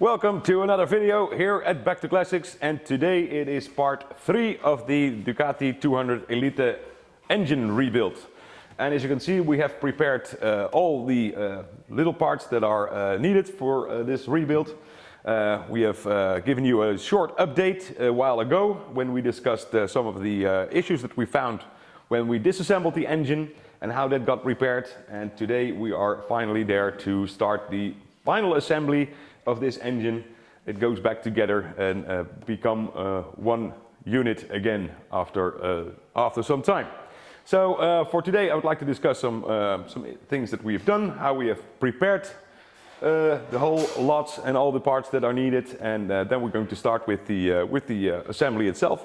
Welcome to another video here at Back to Classics, and today it is part 3 of the Ducati 200 Elite engine rebuild. And as you can see, we have prepared all the little parts that are needed for this rebuild. We have given you a short update a while ago when we discussed some of the issues that we found when we disassembled the engine and how that got repaired. And today we are finally there to start the final assembly of this engine. It goes back together and become one unit again after some time. So for today I would like to discuss some things that we have done, how we have prepared the whole lot and all the parts that are needed, and then we're going to start with the assembly itself.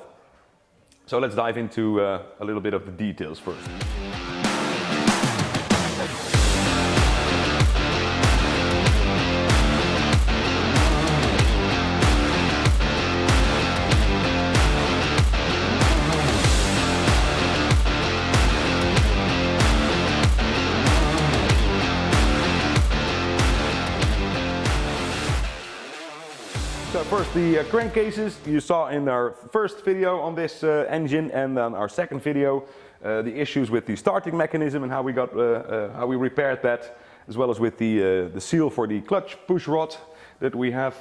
So let's dive into a little bit of the details first. So first, the crankcases you saw in our first video on this engine, and then our second video, the issues with the starting mechanism and how we repaired that, as well as with the seal for the clutch push rod that we have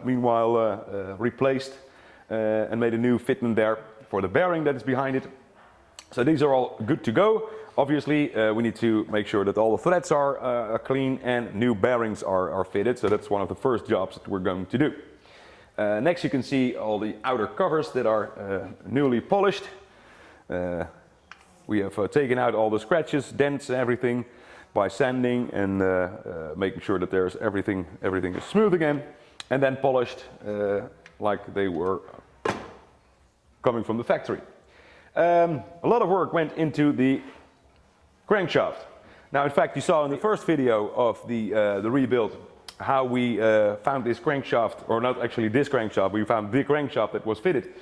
meanwhile replaced and made a new fitment there for the bearing that is behind it. So these are all good to go. Obviously, we need to make sure that all the threads are clean and new bearings are fitted. So that's one of the first jobs that we're going to do. Next you can see all the outer covers that are newly polished. We have taken out all the scratches, dents and everything by sanding and making sure that there's everything is smooth again, and then polished like they were coming from the factory. A lot of work went into the crankshaft. Now in fact you saw in the first video of the rebuild how we found this crankshaft, or not actually this crankshaft, we found the crankshaft that was fitted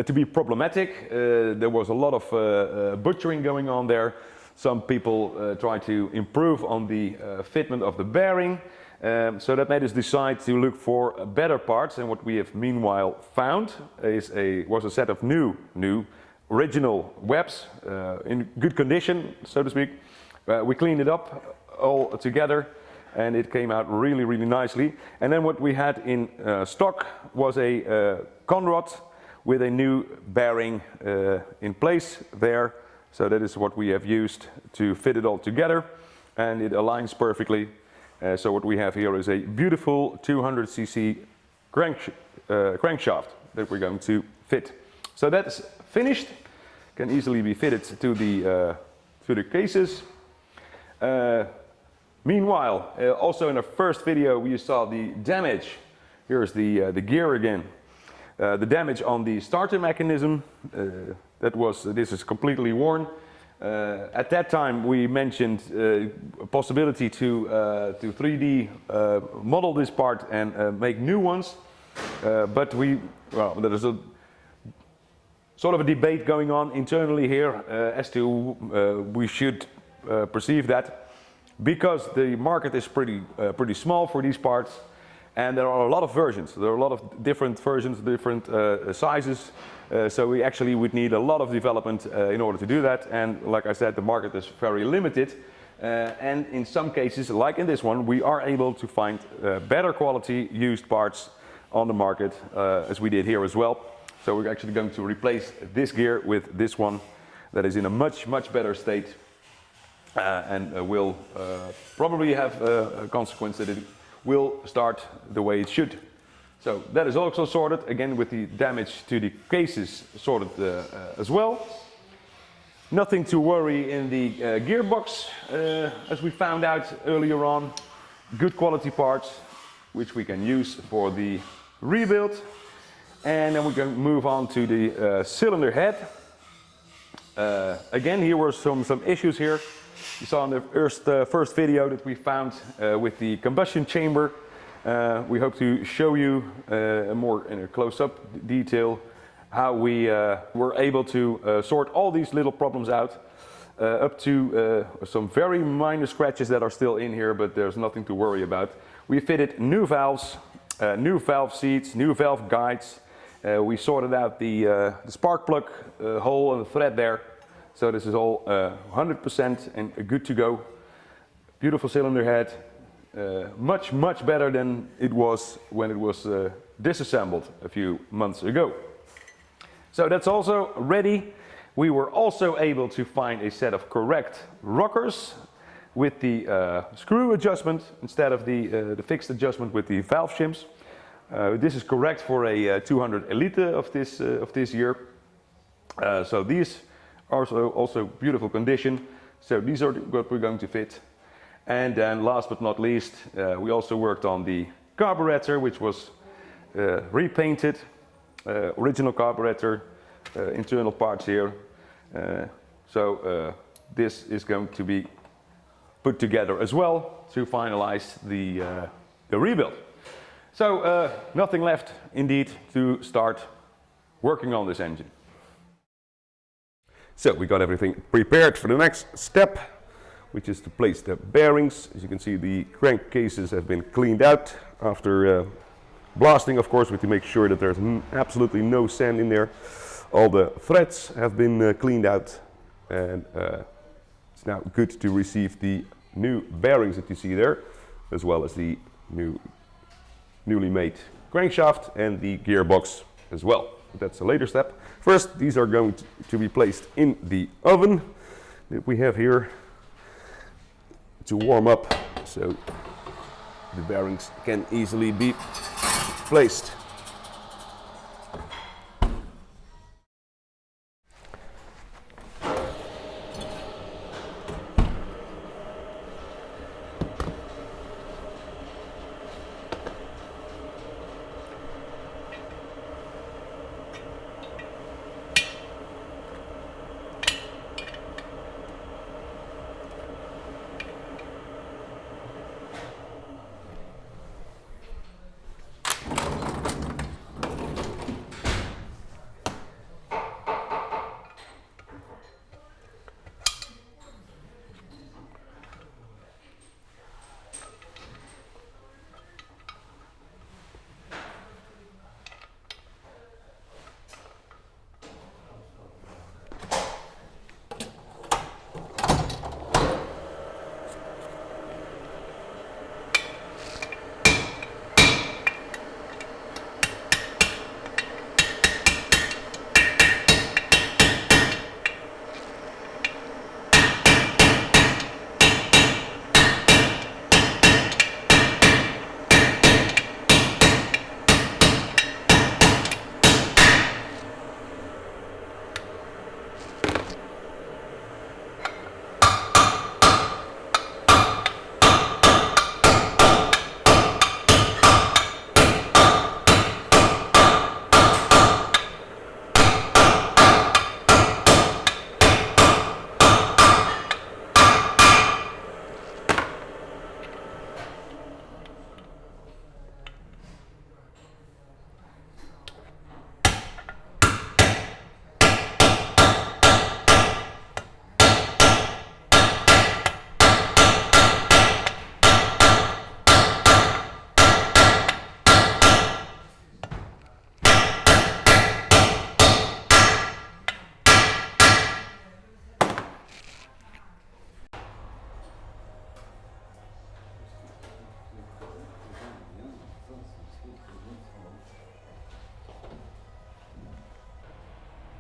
to be problematic. There was a lot of butchering going on there. Some people tried to improve on the fitment of the bearing, so that made us decide to look for better parts, and what we have meanwhile found was a set of new original webs in good condition, so to speak. We cleaned it up all together, and it came out really nicely. And then what we had in stock was a conrod with a new bearing in place there. So that is what we have used to fit it all together, and it aligns perfectly. So what we have here is a beautiful 200cc crankshaft that we're going to fit. So that's finished, can easily be fitted to the cases. Meanwhile, also in our first video you saw the damage. Here's the gear again. The damage on the starter mechanism. This is completely worn. At that time we mentioned a possibility to 3D model this part and make new ones. But there is a sort of a debate going on internally here as to we should perceive that. Because the market is pretty small for these parts, and there are a lot of versions. There are a lot of different versions, different sizes. So we actually would need a lot of development in order to do that. And like I said, the market is very limited. And in some cases, like in this one, we are able to find better quality used parts on the market, as we did here as well. So we're actually going to replace this gear with this one that is in a much better state. And will probably have a consequence that it will start the way it should. So that is also sorted, again with the damage to the cases sorted as well. Nothing to worry in the gearbox, as we found out earlier on. Good quality parts which we can use for the rebuild. And then we can move on to the cylinder head. Again, here were some issues here. You saw in the first video that we found with the combustion chamber. We hope to show you more in a close-up detail how we were able to sort all these little problems out, up to some very minor scratches that are still in here, but there's nothing to worry about. We fitted new valves new valve seats, new valve guides. We sorted out the spark plug hole and the thread there. So this is all 100% and good to go. Beautiful cylinder head. Much better than it was when it was disassembled a few months ago. So that's also ready. We were also able to find a set of correct rockers with the screw adjustment instead of the fixed adjustment with the valve shims. This is correct for a 200 Elite of this year. So these are also beautiful condition. So these are what we're going to fit. And then last but not least, we also worked on the carburetor, which was repainted, original carburetor, internal parts here. So this is going to be put together as well to finalize the rebuild. So nothing left indeed to start working on this engine. So we got everything prepared for the next step, which is to place the bearings. As you can see, the crankcases have been cleaned out after blasting, of course, to make sure that there's absolutely no sand in there. All the threads have been cleaned out, and it's now good to receive the new bearings that you see there, as well as the newly made crankshaft and the gearbox as well. That's a later step. First, these are going to be placed in the oven that we have here to warm up, so the bearings can easily be placed.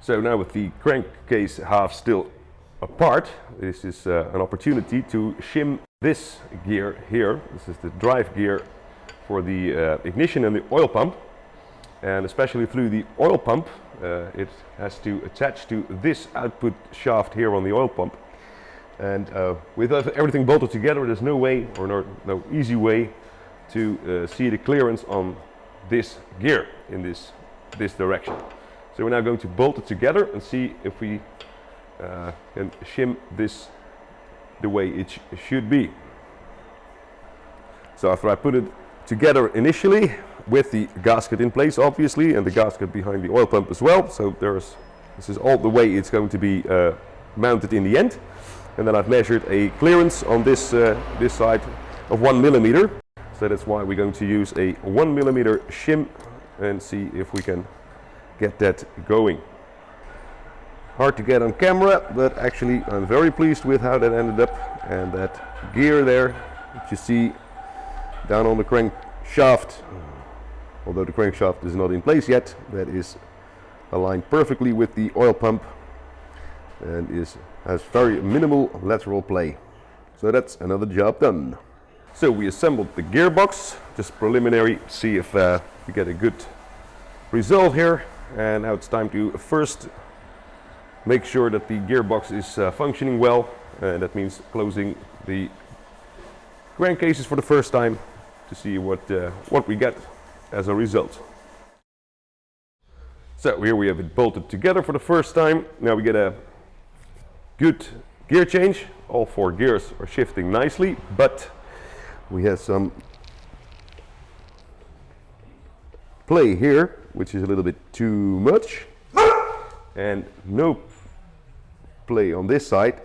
So now with the crankcase half still apart, this is an opportunity to shim this gear here. This is the drive gear for the ignition and the oil pump. And especially through the oil pump, it has to attach to this output shaft here on the oil pump. And with everything bolted together, there's no way, or no easy way, to see the clearance on this gear in this direction. So we're now going to bolt it together and see if we can shim this the way it should be. So after I put it together initially, with the gasket in place obviously, and the gasket behind the oil pump as well, so this is all the way it's going to be mounted in the end. And then I've measured a clearance on this side of 1 millimeter. So that's why we're going to use a 1mm shim and see if we can get that going. Hard to get on camera, but actually I'm very pleased with how that ended up. And that gear there that you see down on the crankshaft, although the crankshaft is not in place yet, that is aligned perfectly with the oil pump and has very minimal lateral play. So that's another job done. So we assembled the gearbox, just preliminary, see if we get a good result here. And now it's time to first make sure that the gearbox is functioning well. That means closing the crankcases for the first time to see what we get as a result. So here we have it bolted together for the first time. Now we get a good gear change. All 4 gears are shifting nicely, but we have some play here, which is a little bit too much, and no play on this side,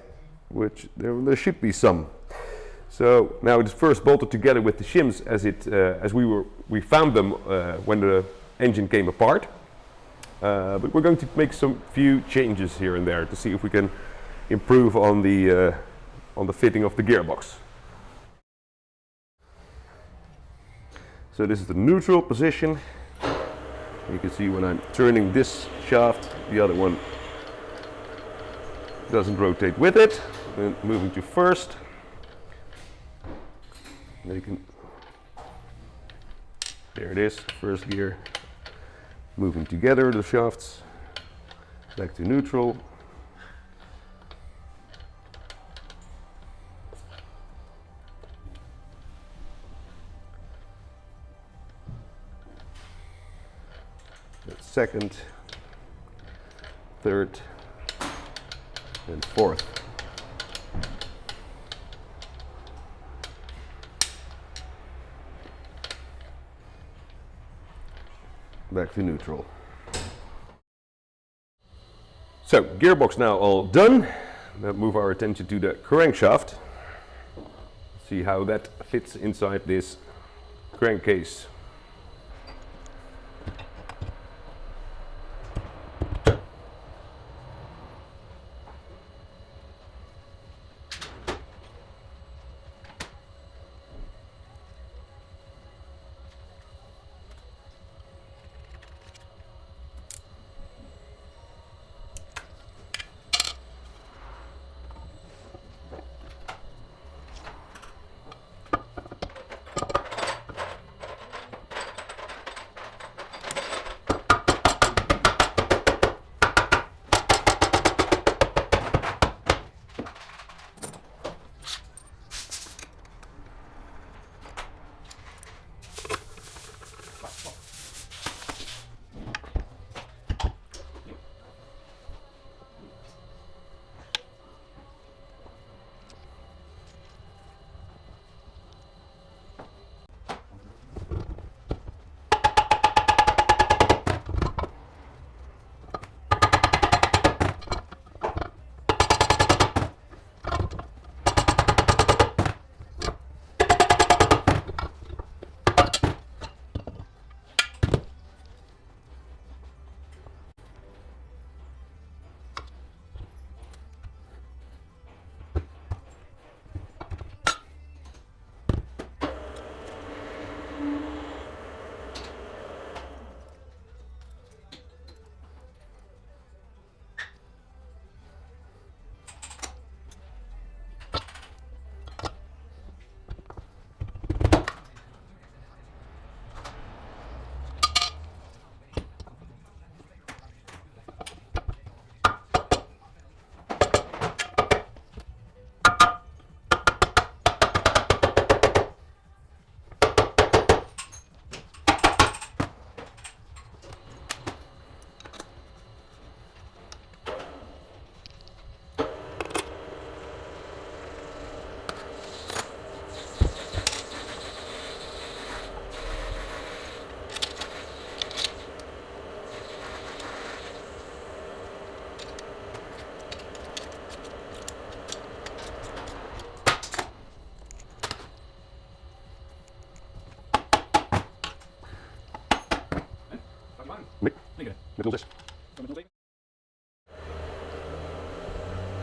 which there should be some. So now it's first bolted together with the shims as we found them when the engine came apart. But we're going to make some few changes here and there to see if we can improve on the fitting of the gearbox. So this is the neutral position. You can see when I'm turning this shaft, the other one doesn't rotate with it. And moving to first. There it is, first gear. Moving together the shafts. Back to neutral. Second, third, and fourth. Back to neutral. So, gearbox now all done. Now move our attention to the crankshaft. See how that fits inside this crankcase.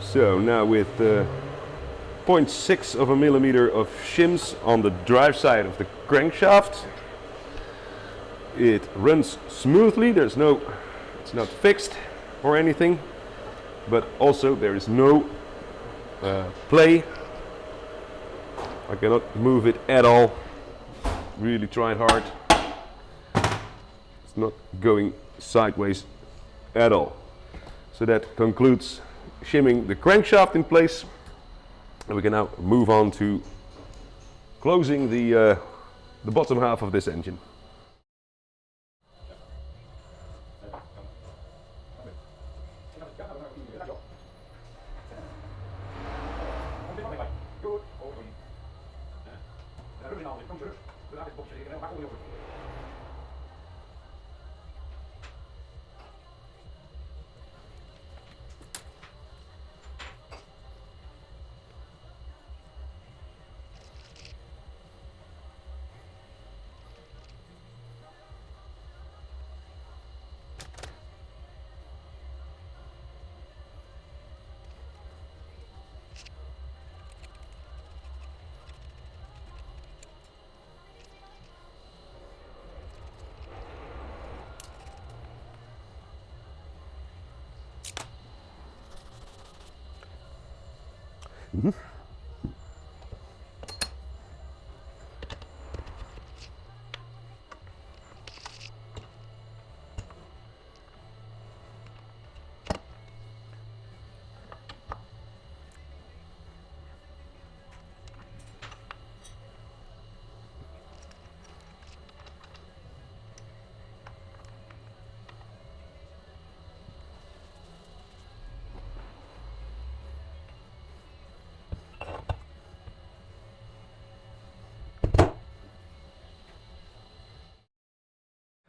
So now with 0.6 of a millimeter of shims on the drive side of the crankshaft, it runs smoothly. It's not fixed or anything, but also there is no play. I cannot move it at all. Really tried hard. It's not going sideways at all. So that concludes shimming the crankshaft in place. And we can now move on to closing the bottom half of this engine.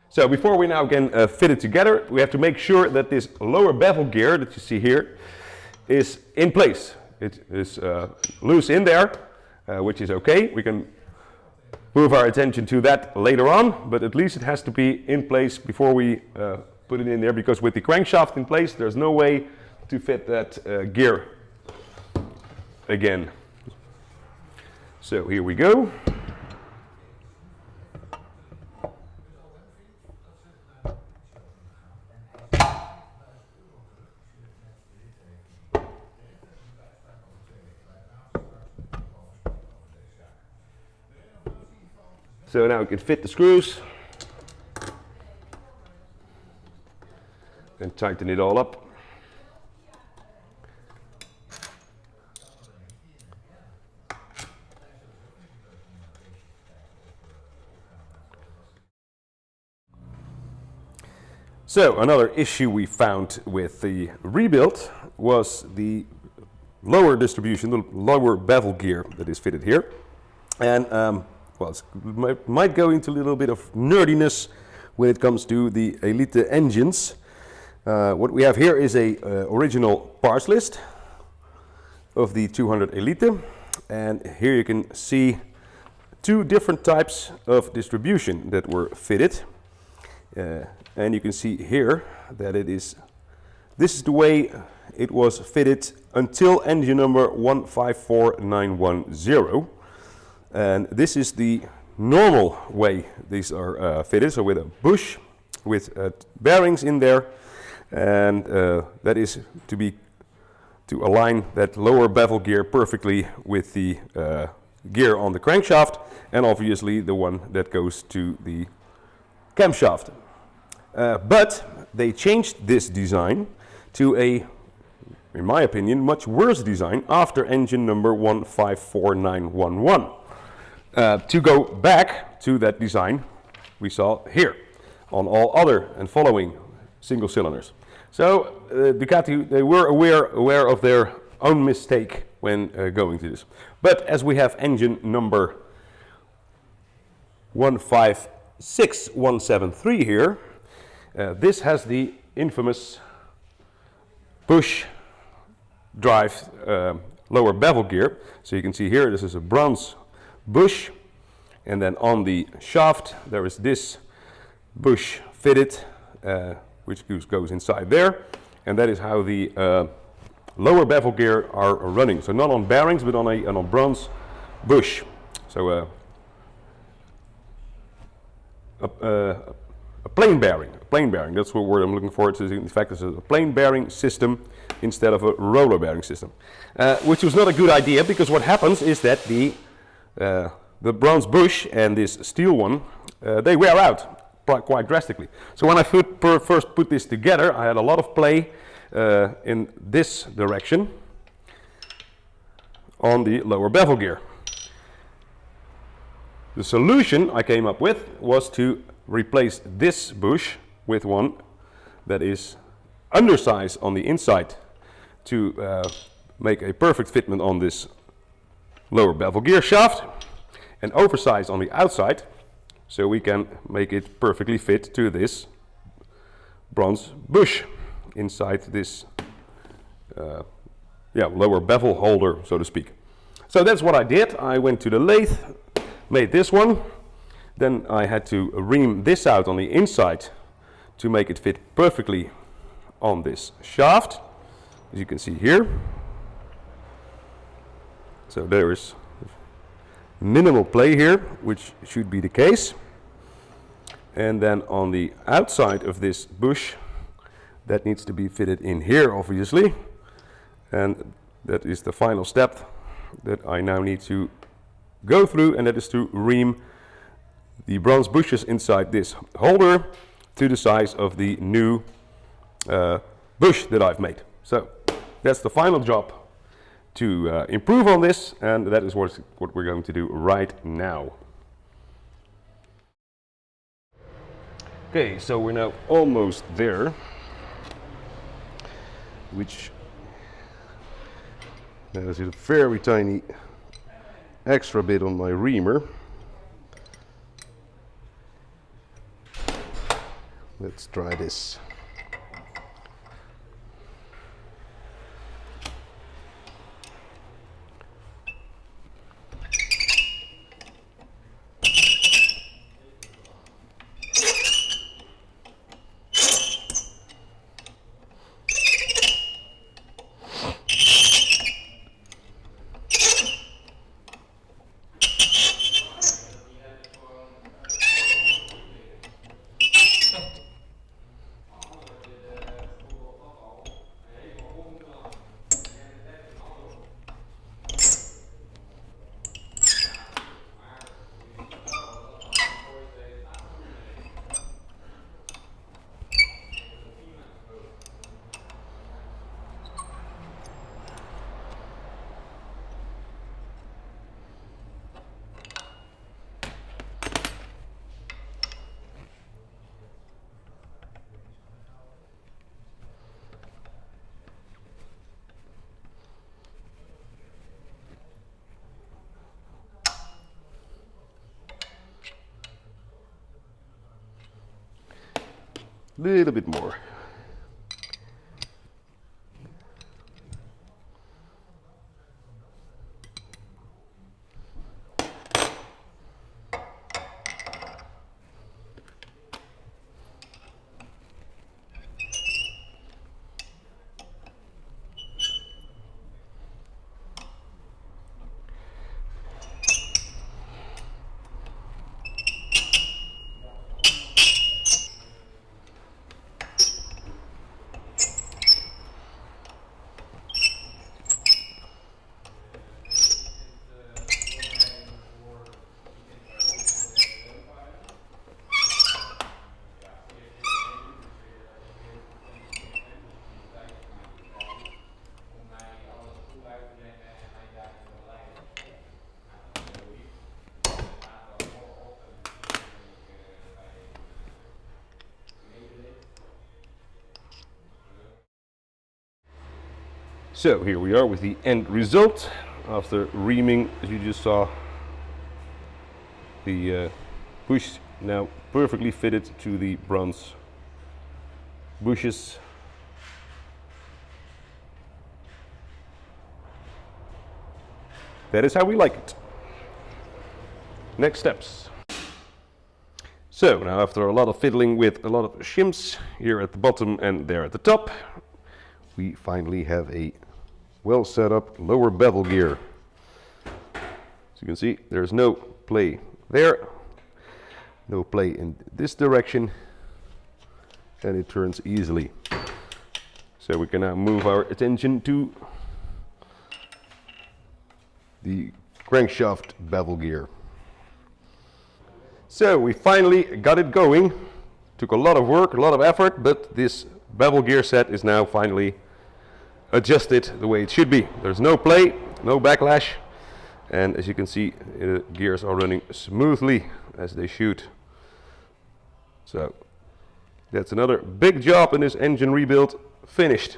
So before we now can fit it together, we have to make sure that this lower bevel gear that you see here is in place. It is loose in there, which is okay. We can move our attention to that later on, but at least it has to be in place before we put it in there, because with the crankshaft in place, there's no way to fit that gear again. So here we go. So now we can fit the screws and tighten it all up. So another issue we found with the rebuild was the lower distribution, the lower bevel gear that is fitted here. And well, it might go into a little bit of nerdiness when it comes to the Elite engines. What we have here is a original parts list of the 200 Elite, and here you can see two different types of distribution that were fitted. And you can see here that this is the way it was fitted until engine number 154910. And this is the normal way these are fitted, so with a bush, with bearings in there, and that is to align that lower bevel gear perfectly with the gear on the crankshaft, and obviously the one that goes to the camshaft. But they changed this design to a, in my opinion, much worse design after engine number 154911. To go back to that design we saw here on all other and following single cylinders. So Ducati, they were aware of their own mistake when going to this. But as we have engine number 156173 here, this has the infamous push drive lower bevel gear. So you can see here this is a bronze bush, and then on the shaft there is this bush fitted which goes inside there, and that is how the lower bevel gear are running. So not on bearings, but on a bronze bush. So a plain bearing, that's what word I'm looking for. It's, in fact, it's a plain bearing system instead of a roller bearing system, which was not a good idea, because what happens is that the bronze bush and this steel one, they wear out quite drastically. So when I first put this together, I had a lot of play in this direction on the lower bevel gear. The solution I came up with was to replace this bush with one that is undersized on the inside to make a perfect fitment on this lower bevel gear shaft, and oversized on the outside so we can make it perfectly fit to this bronze bush inside this lower bevel holder, so to speak. So that's what I did. I went to the lathe, made this one, then I had to ream this out on the inside to make it fit perfectly on this shaft, as you can see here. So there is minimal play here, which should be the case. And then on the outside of this bush, that needs to be fitted in here, obviously. And that is the final step that I now need to go through, and that is to ream the bronze bushes inside this holder to the size of the new bush that I've made. So that's the final job to improve on this, and that is what we're going to do right now. Okay, so we're now almost there, which is a very tiny extra bit on my reamer. Let's try this. Little bit more. So here we are with the end result after reaming, as you just saw. The bush now perfectly fitted to the bronze bushes. That is how we like it. Next steps. So now after a lot of fiddling with a lot of shims here at the bottom and there at the top, we finally have a well set up lower bevel gear. As you can see, there's no play there, no play in this direction, and it turns easily. So we can now move our attention to the crankshaft bevel gear. So we finally got it going. Took a lot of work, a lot of effort, but this bevel gear set is now finally adjusted the way it should be. There's no play, no backlash, and as you can see, the gears are running smoothly as they should. So that's another big job in this engine rebuild finished.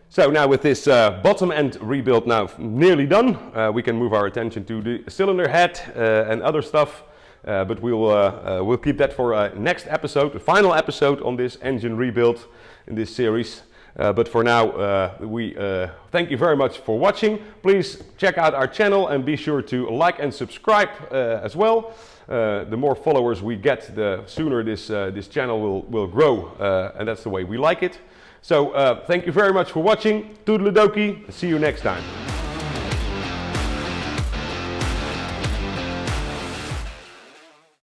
So now with this bottom end rebuild now nearly done, we can move our attention to the cylinder head and other stuff, but we'll keep that for next episode, the final episode on this engine rebuild in this series. But for now, we thank you very much for watching. Please check out our channel and be sure to like and subscribe as well. The more followers we get, the sooner this channel will grow, and that's the way we like it. So thank you very much for watching. Toodle-dokie. See you next time.